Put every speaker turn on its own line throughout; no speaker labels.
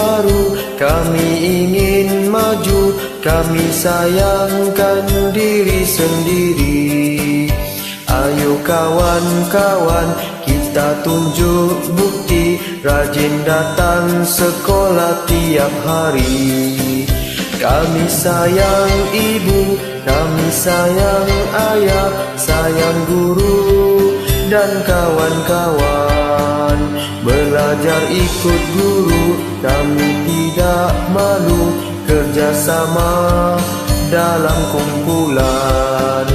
baru, kami ingin maju, kami sayangkan diri sendiri. Ayo kawan-kawan, kita tunjuk bukti, rajin datang sekolah tiap hari. Kami sayang ibu, kami sayang ayah, sayang guru dan kawan-kawan. Belajar ikut guru, kami tidak malu, kerjasama dalam kumpulan.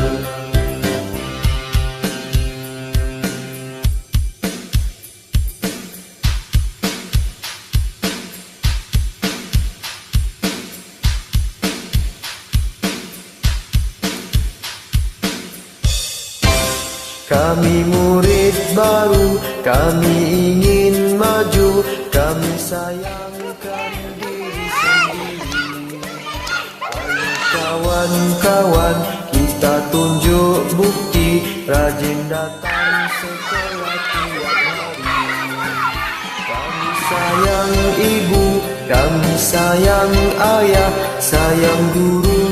Kami murid baru, kami ingin maju, kami sayangkan diri sendiri. Ayo kawan-kawan, kita tunjuk bukti, rajin datang sekolah tiap hari. Kami sayang ibu, kami sayang ayah, sayang guru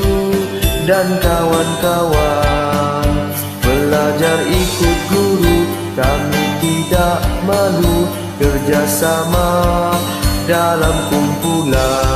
dan kawan-kawan. Belajar ikut guru, kami tidak malu, kerjasama dalam kumpulan.